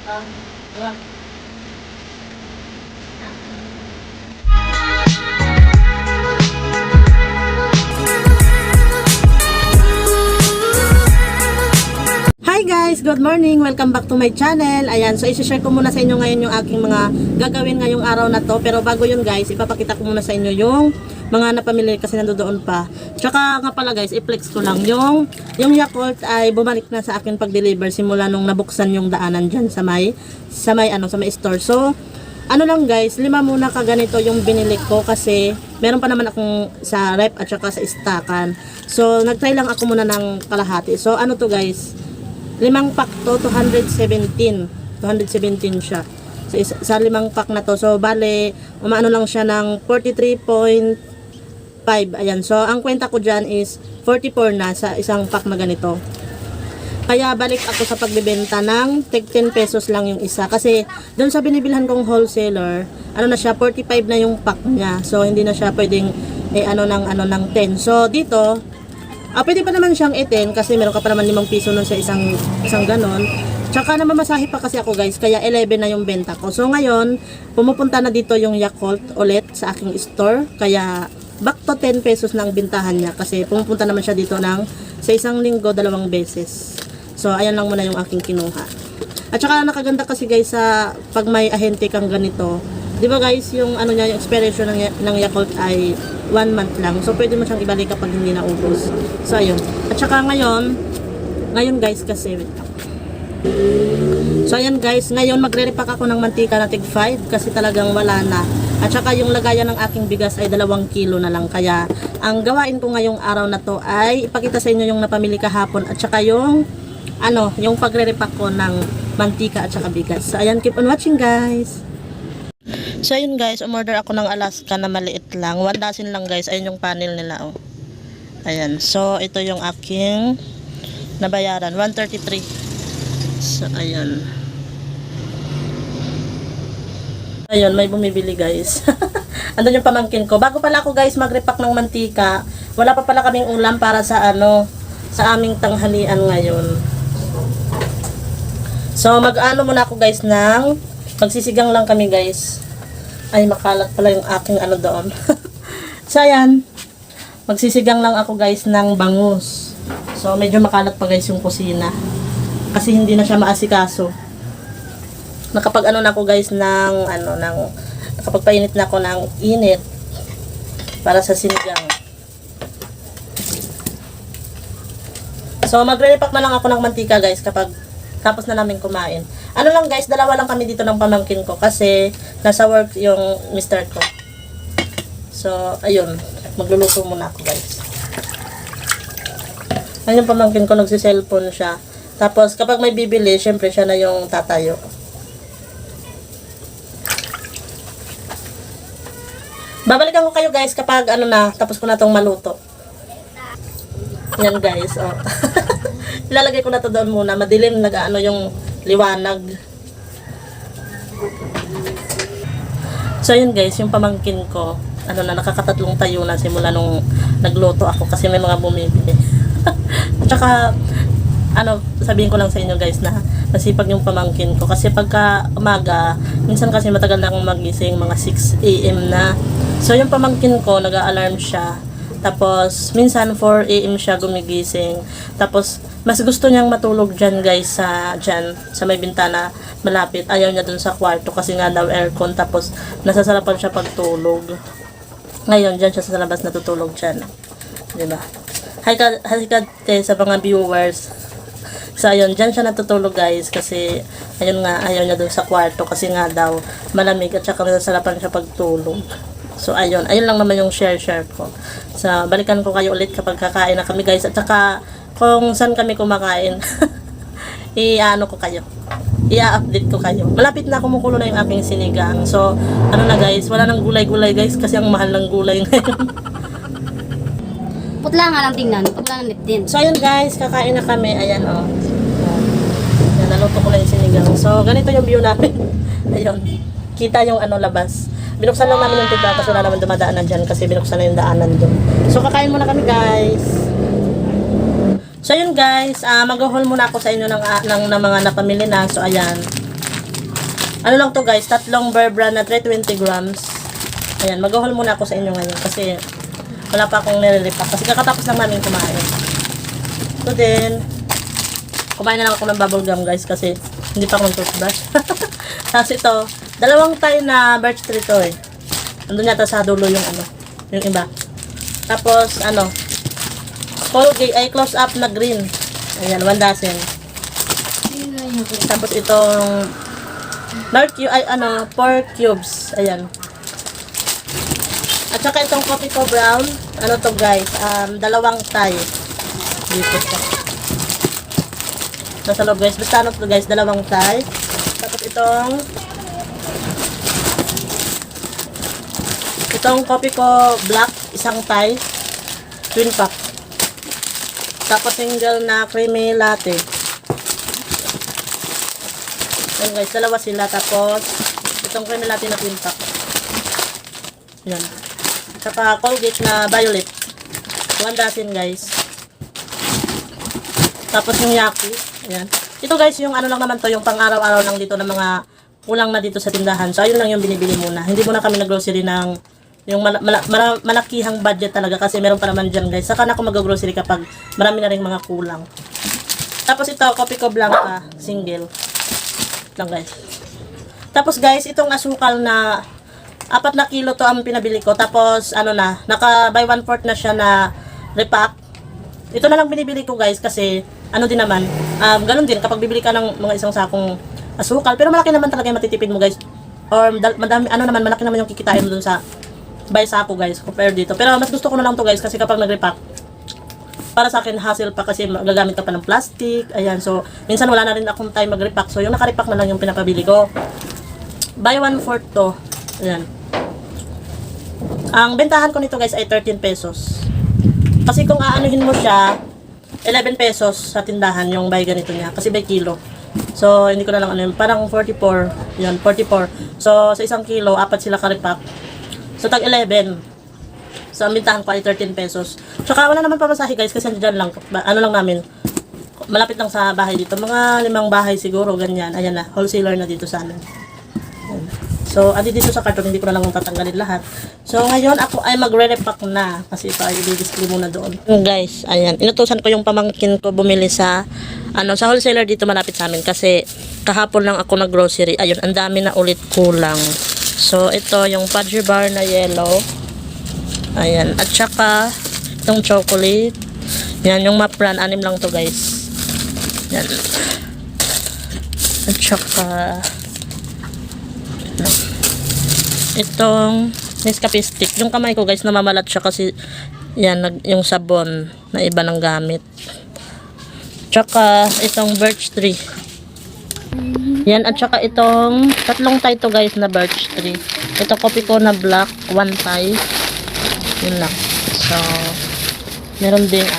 Ah, wala. Hi guys! Good morning! Welcome back to my channel. Ayan, so isi-share ko muna sa inyo ngayon yung aking mga gagawin ngayong araw na to. Pero bago yun guys, ipapakita ko muna sa inyo yung mga napamili kasi nandoon pa. Tsaka nga pala guys, i-flex ko lang yung Yakult ay bumalik na sa akin pag-deliver simula nung nabuksan yung daanan dyan sa may store. So, ano lang guys, 5 muna kaganito yung binili ko kasi meron pa naman akong sa rep at saka sa istakan. So, nagtry lang ako muna ng kalahati. So, ano to guys? 5 pack to, 217 siya. So, sa 5 pack na to. So, bale, umaano lang siya ng 43.5. Ayan. So, ang kwenta ko dyan is 44 na sa isang pack na ganito. Kaya, balik ako sa pagbibenta ng 10 pesos lang yung isa. Kasi, doon sa binibilhan kong wholesaler, ano na siya, 45 na yung pack niya. So, hindi na siya pwedeng, ng 10. So, dito, pwede pa naman siyang 10 kasi meron ka pa naman 5 piso nun sa isang ganon. Tsaka namamasahe pa kasi ako guys, kaya 11 na yung benta ko. So ngayon, pumupunta na dito yung Yakult ulit sa aking store. Kaya back to 10 pesos na ang bintahan niya kasi pumupunta naman siya dito sa isang linggo 2 beses. So ayan lang muna yung aking kinuha. At saka nakaganda kasi guys sa pag may ahente kang ganito. 'Di ba guys, yung yung expiration ng Yakult ay 1 month lang. So pwede mo siyang ibalik kapag hindi naubos. So ayun. At saka ngayon guys kasi so ayan guys, ngayon magre-repack ako ng mantika na tig 5 kasi talagang wala na. At saka yung lagayan ng aking bigas ay 2 kilo na lang. Kaya ang gawain ko ngayong araw na to ay ipakita sa inyo yung napamili kahapon at saka yung yung pagre-repack ko ng mantika at saka bigas. So ayan, keep on watching guys. So ayun guys, umorder ako ng Alaska na maliit lang. 1 dozen lang guys. Ayun yung panel nila oh. Ayan. So ito yung aking nabayaran, 133. So ayun. Ayun, may bumibili guys. Andun yung pamangkin ko. Bago pala ako guys mag-repack ng mantika, wala pa pala kaming ulam para sa sa aming tanghalian ngayon. So mag-ano muna ako guys magsisigang lang kami guys. Ay, makalat pala yung aking doon. So, ayan. Magsisigang lang ako guys ng bangus. So, medyo makalat pa guys yung kusina. Kasi hindi na siya maasikaso. Nakapag na ako guys nakapagpainit na ako ng init para sa sinigang. So, magre-repack na lang ako ng mantika guys kapag tapos na namin kumain. Lang guys, 2 lang kami dito ng pamangkin ko kasi nasa work yung mister ko. So, ayun. Magluluto muna ako guys. Ayun yung pamangkin ko, nagsiselfone siya. Tapos, kapag may bibili, syempre siya na yung tatayo. Babalikan ko kayo guys kapag tapos ko na itong maluto. Yan guys, oh. Ilalagay ko na to doon muna. Madilim yung liwanag. So yun guys, yung pamangkin ko, nakakatatlong tayo na simula nung nagluto ako kasi may mga bumibili. At saka, sabihin ko lang sa inyo guys na masipag yung pamangkin ko kasi pagka umaga, minsan kasi matagal na akong magising, mga 6 AM na. So yung pamangkin ko, nag-a-alarm siya. Tapos, minsan 4 AM siya gumigising. Tapos, mas gusto niyang matulog dyan guys sa may bintana malapit. Ayaw niya dun sa kwarto kasi nga daw aircon. Tapos, nasasarapan siya pagtulog. Ngayon, dyan siya sa labas natutulog dyan. Diba? Hi ka sa mga viewers. So, ayun, dyan siya natutulog guys kasi, ayun nga, ayaw niya dun sa kwarto kasi nga daw malamig at saka nasasarapan siya pagtulog. So, ayun lang naman yung share ko. So, balikan ko kayo ulit kapag kakain na kami guys. At saka, kung saan kami kumakain, ko kayo. I-update ko kayo. Malapit na kumukulo na yung aking sinigang. So, na guys, wala nang gulay-gulay guys kasi ang mahal ng gulay ngayon. Putla nga lang tingnan. Putla ng lip din. So, ayun guys, kakain na kami. Ayan oh. Yan, naluto ko na yung sinigang. So, ganito yung view namin. Ayun. Kita yung labas. Binuksan lang namin yung tindahan kasi wala naman dumadaanan dyan kasi binuksan na yung daanan doon. So, kakain muna kami guys. So, yun guys, mag-haul muna ako sa inyo ng mga napamili na. So, ayan. Ano lang to guys, tatlong Bear Brand na 320 grams. Ayan, mag-haul muna ako sa inyo ngayon kasi wala pa akong nire-repack. Kasi kakatapos lang namin kumain. So then, kumain na lang ako ng bubble gum guys kasi hindi pa ako toothbrush. Tapos ito, dalawang tayo na birch tree to eh. Andun yata sa dulo yung ano, yung iba. Tapos ano, Colgate ay close up na green. Ayan, 1 dozen. Tapos itong pork cubes. Ayan. At saka itong coffee ko brown. Ano to guys? Dalawang Thai. Dito siya. Nasa loob guys. Basta ano to guys? Dalawang Thai. Tapos itong coffee ko black. Isang Thai. Twin pack. Tapos single na creamy latte. Ayan guys, dalawa sila. Tapos, itong creamy latte na twin pack. Ayan. Saka Colgate na violet. 1 dozen guys. Tapos yung Yaki. Ayan. Ito guys, yung ano lang naman to, yung pang araw-araw lang dito ng mga kulang na dito sa tindahan. So, ayun lang yung binibili muna. Hindi muna kami nag-grocery ng yung malakihang budget talaga kasi meron pa naman dyan guys. Saka na ako mag-grocery kapag marami na rin mga kulang. Tapos ito, coffee ko blanca, single. Lang guys. Tapos guys, itong asukal na 4 na kilo to ang pinabili ko. Tapos ano na, naka buy 1/4 na siya na repack. Ito na lang binibili ko guys kasi ano din naman, ganun din kapag bibili ka ng mga isang sakong asukal. Pero malaki naman talaga yung matitipid mo guys. Or madami, ano naman, malaki naman yung kikitain mo dun sa buy sako guys, compare dito. Pero mas gusto ko na lang to guys kasi kapag nag-repack, para sa akin hassle pa kasi magagamit ka pa ng plastic. Ayan, so minsan wala na rin akong time mag-repack. So yung naka-repack na lang yung pinapabili ko. Buy 1/4 to. Ayan. Ang bentahan ko nito guys ay 13 pesos. Kasi kung aanuhin mo siya, 11 pesos sa tindahan yung buy ganito niya. Kasi by kilo. So hindi ko na lang ano yun. Parang 44. Yan, 44. So sa isang kilo, 4 sila ka-repack. So, tag 11. So, ang bintahan ko ay 13 pesos. Tsaka, wala naman pamasahe guys, kasi dyan lang, ano lang namin, malapit lang sa bahay dito. Mga 5 bahay siguro, ganyan. Ayan na, wholesaler na dito sa amin. Ayan. So, adi dito sa karton, hindi ko na lang tatanggalin lahat. So, ngayon, ako ay magre-repack na, kasi ito ay i-display muna doon. Guys, ayan, inutusan ko yung pamangkin ko bumili sa, sa wholesaler dito malapit sa amin, kasi kahapon lang ako nag-grocery. Ayun, ang dami na ulit kulang. So, ito yung fudge bar na yellow. Ayan. At saka, itong chocolate. Yan, yung Mapran. 6 lang to guys. Yan. At saka, itong Nescafe stick. Yung kamay ko guys, namamalat siya kasi, yan, yung sabon na iba ng gamit. Tsaka, itong birch tree. Yan, at saka itong tatlong Thai to guys na birch tree. Ito coffee ko na black, 1 Thai. Yun lang. So, meron ding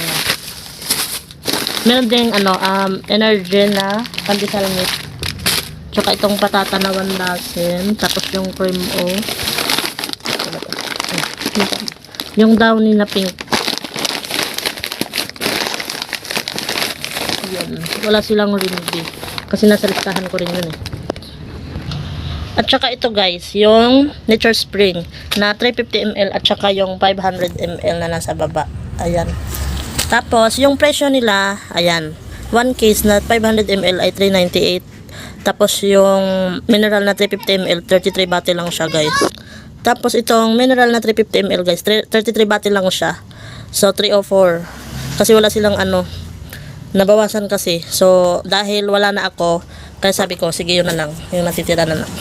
energy na pandesal meat. Tsaka itong patata na 1 dozen. Tapos yung cream o. Yung downy na pink. Yan. Wala silang rindy. Kasi nasa listahan ko rin yun eh. At saka ito guys, yung Nature Spring na 350 ml at saka yung 500 ml na nasa baba. Ayan. Tapos, yung presyo nila, ayan. 1 case na 500 ml ay 398. Tapos, yung mineral na 350 ml, 33 bottle lang siya guys. Tapos, itong mineral na 350 ml guys, 33 bottle lang siya. So, 304. Kasi wala silang nabawasan kasi. So, dahil wala na ako, kaya sabi ko, sige yun na lang. Yung natitira na lang.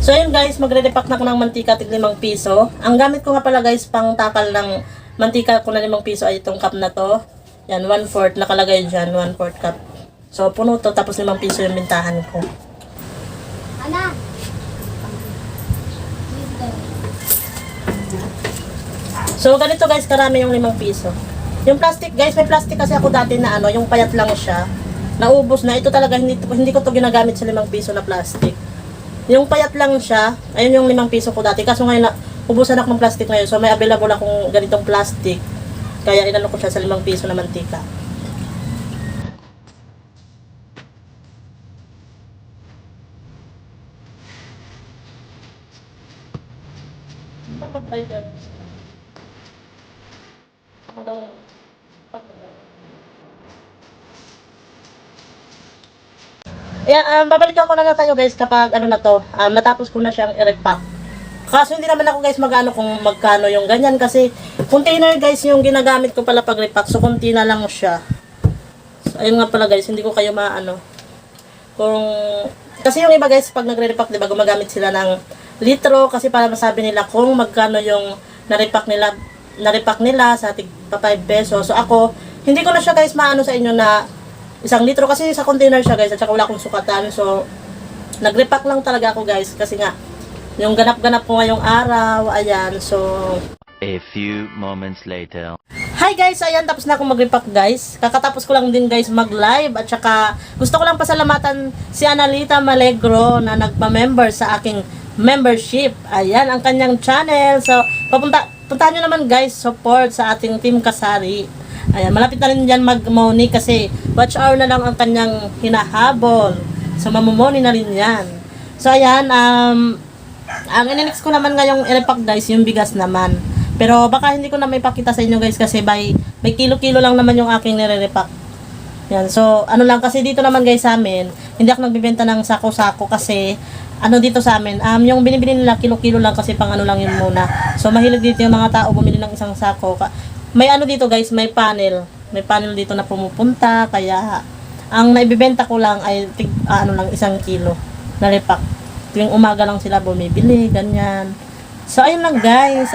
So, yun guys, magre-repack na ako ng mantika, tig 5 piso. Ang gamit ko nga pala guys, pang takal ng mantika ko na 5 piso ay itong cup na to. Yan, 1/4, nakalagay dyan, 1/4 cup. So, puno to, tapos 5 piso yung bintahan ko. Ana! So, ganito guys, karami yung 5 piso. Yung plastic, guys, may plastic kasi ako dati na yung payat lang siya. Naubos na. Ito talaga, hindi ko to ginagamit sa 5 piso na plastic. Yung payat lang siya, ayun yung 5 piso ko dati. Kaso ngayon, ubusan ako ng plastic ngayon. So, may available akong ganitong plastic. Kaya inano ko siya sa 5 piso na mantika. Ayan. Ayan, babalikan ko na lang tayo guys kapag ano na to, matapos ko na siyang i-repack. Kaso hindi naman ako guys magano kung magkano yung ganyan kasi container guys yung ginagamit ko pala pag repack. So konti na lang siya. So, ayun nga pala guys, hindi ko kayo maano. Kung kasi yung iba guys pag nagre-repack, 'di ba, gumagamit sila ng litro kasi para masabi nila kung magkano yung na-repack nila sa tig pa 5 pesos. So ako, hindi ko na siya guys maano sa inyo na 1 litro kasi sa container siya guys at saka wala akong sukatan. So nagrepack lang talaga ako guys kasi nga yung ganap-ganap ko ngayong araw. Ayan, so A few moments later. hi guys, ayan tapos na akong mag-repack guys. Kakatapos ko lang din guys mag-live at saka gusto ko lang pasalamatan si Analita Malegro na nagpa-member sa aking membership. Ayan ang kanyang channel. So puntahan nyo naman guys, support sa ating Team Kasari. Ayan, malapit na rin dyan mag-money kasi watch hour na lang ang kanyang hinahabol. So mamumoni na rin yan. So ayan, ang ininix ko naman ngayong i-repack guys, yung bigas naman. Pero baka hindi ko na may pakita sa inyo guys kasi may kilo-kilo lang naman yung aking nire-repack. Yan. So ano lang kasi dito naman guys sa amin, hindi ako nagbebenta ng sako-sako kasi ano dito sa amin, yung binibili nila kilo-kilo lang kasi pang ano lang yun muna. So mahilig dito yung mga tao bumili ng isang sako. May ano dito guys, may panel. May panel dito na pumupunta kaya ang naibebenta ko lang ay ano lang 1 kilo na repack. Tuwing umaga lang sila bumibili, ganyan. So ayun lang guys.